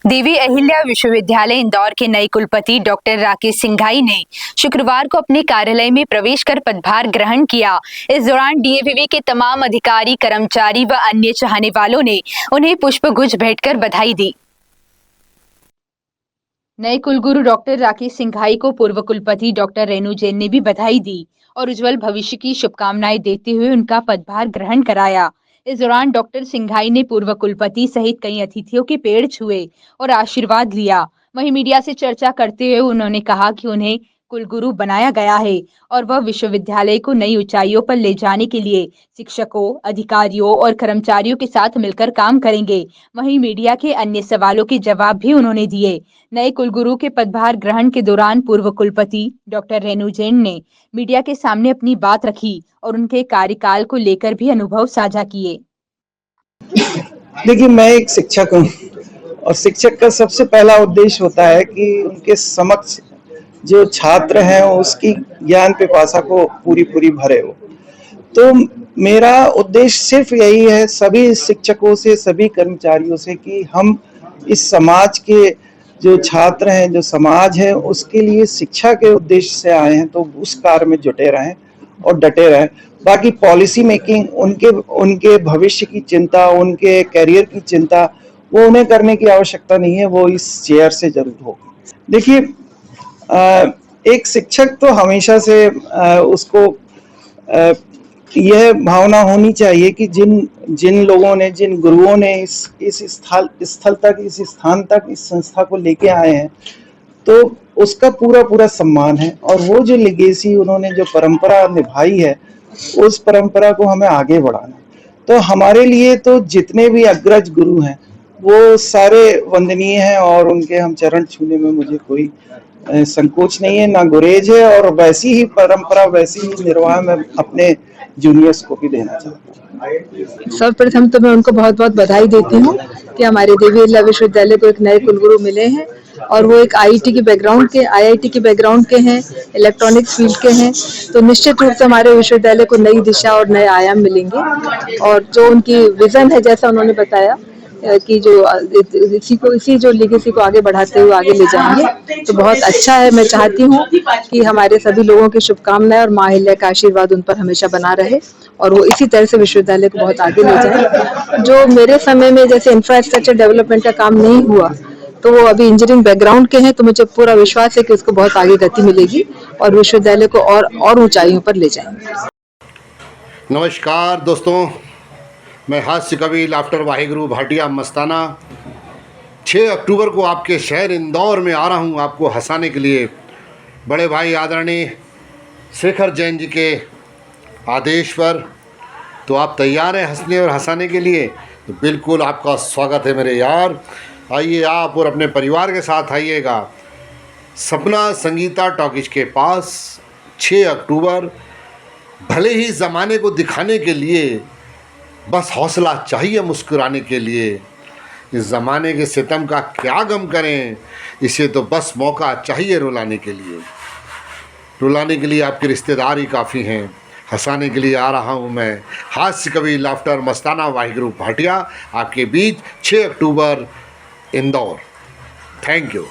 देवी अहिल्या विश्वविद्यालय इंदौर के नए कुलपति डॉक्टर राकेश सिंघाई ने शुक्रवार को अपने कार्यालय में प्रवेश कर पदभार ग्रहण किया। इस दौरान डीएवीवी के तमाम अधिकारी, कर्मचारी व अन्य चाहने वालों ने उन्हें पुष्पगुच्छ भेंटकर बधाई दी। नए कुलगुरु डॉक्टर राकेश सिंघाई को पूर्व कुलपति डॉक्टर रेणु जैन ने भी बधाई दी और उज्जवल भविष्य की शुभकामनाएं देते हुए उनका पदभार ग्रहण कराया। इस दौरान डॉक्टर सिंघाई ने पूर्व कुलपति सहित कई अतिथियों के पैर छुए और आशीर्वाद लिया। वहीं मीडिया से चर्चा करते हुए उन्होंने कहा कि उन्हें कुलगुरु बनाया गया है और वह विश्वविद्यालय को नई ऊंचाइयों पर ले जाने के लिए शिक्षकों, अधिकारियों और कर्मचारियों के साथ मिलकर काम करेंगे। वहीं मीडिया के अन्य सवालों के जवाब भी उन्होंने दिए। नए कुलगुरु के पदभार ग्रहण के दौरान पूर्व कुलपति डॉक्टर रेणु जैन ने मीडिया के सामने अपनी बात रखी और उनके कार्यकाल को लेकर भी अनुभव साझा किए। देखिए, मैं एक शिक्षक हूँ और शिक्षक का सबसे पहला उद्देश्य होता है कि उनके समक्ष जो छात्र हैं उसकी ज्ञान पिपासा को पूरी भरे हो। तो मेरा उद्देश्य सिर्फ यही है सभी शिक्षकों से, सभी कर्मचारियों से, कि हम इस समाज के जो छात्र हैं, जो समाज है, उसके लिए शिक्षा के उद्देश्य से आए हैं, तो उस कार्य में जुटे रहें और डटे रहें। बाकी पॉलिसी मेकिंग, उनके भविष्य की चिंता, उनके करियर की चिंता, वो उन्हें करने की आवश्यकता नहीं है, वो इस चेयर से जरूर हो। देखिए, एक शिक्षक तो हमेशा से उसको यह भावना होनी चाहिए कि जिन लोगों ने, जिन गुरुओं ने इस स्थल तक, इस स्थान तक, इस संस्था को लेके आए हैं, तो उसका पूरा सम्मान है। और वो जो लेगेसी उन्होंने, जो परंपरा निभाई है, उस परंपरा को हमें आगे बढ़ाना। तो हमारे लिए तो जितने भी अग्रज गुरु हैं वो सारे वंदनीय हैं और उनके हम चरण छूने में मुझे कोई संकोच नहीं है, ना गुरेज है। और वैसी ही परंपरा, वैसी ही निर्वाह मैं अपने जूनियर्स को भी देना चाहता हूँ। सर्वप्रथम तो मैं उनको बहुत बहुत बधाई देती हूँ कि हमारे देवी अहिल्या विश्वविद्यालय को एक नए कुलगुरु मिले हैं और वो एक आईआईटी के बैकग्राउंड के हैं, इलेक्ट्रॉनिक्स फील्ड के हैं। तो निश्चित रूप से हमारे विश्वविद्यालय को नई दिशा और नए आयाम मिलेंगे। और जो उनकी विजन है, जैसा उन्होंने बताया कि जो इसी जो लेगेसी को आगे बढ़ाते हुए आगे ले जाएंगे, तो बहुत अच्छा है। मैं चाहती हूँ कि हमारे सभी लोगों की शुभकामनाएं और माँ अहिल्या का आशीर्वाद उन पर हमेशा बना रहे और वो इसी तरह से विश्वविद्यालय को बहुत आगे ले जाए। जो मेरे समय में जैसे इंफ्रास्ट्रक्चर डेवलपमेंट का काम नहीं हुआ, तो वो अभी इंजीनियरिंग बैकग्राउंड के हैं, तो मुझे पूरा विश्वास है कि उसको बहुत आगे गति मिलेगी और विश्वविद्यालय को और ऊंचाइयों पर ले जाएंगे। नमस्कार दोस्तों, मैं हास्य कवि लाफ्टर वाहिगुरु भाटिया मस्ताना 6 अक्टूबर को आपके शहर इंदौर में आ रहा हूँ आपको हंसाने के लिए। बड़े भाई आदरणीय शेखर जैन जी के आदेश पर। तो आप तैयार हैं हंसने और हंसाने के लिए? तो बिल्कुल आपका स्वागत है मेरे यार। आइए आप और अपने परिवार के साथ आइएगा। सपना संगीता टॉकीज के पास 6 अक्टूबर। भले ही ज़माने को दिखाने के लिए बस हौसला चाहिए मुस्कुराने के लिए। इस ज़माने के सितम का क्या गम करें, इसे तो बस मौका चाहिए रुलाने के लिए। रुलाने के लिए आपके रिश्तेदार ही काफ़ी हैं, हंसाने के लिए आ रहा हूँ मैं हास्य कवि लाफ्टर मस्ताना वाहिगुरु भाटिया आपके बीच 6 अक्टूबर इंदौर। Thank you.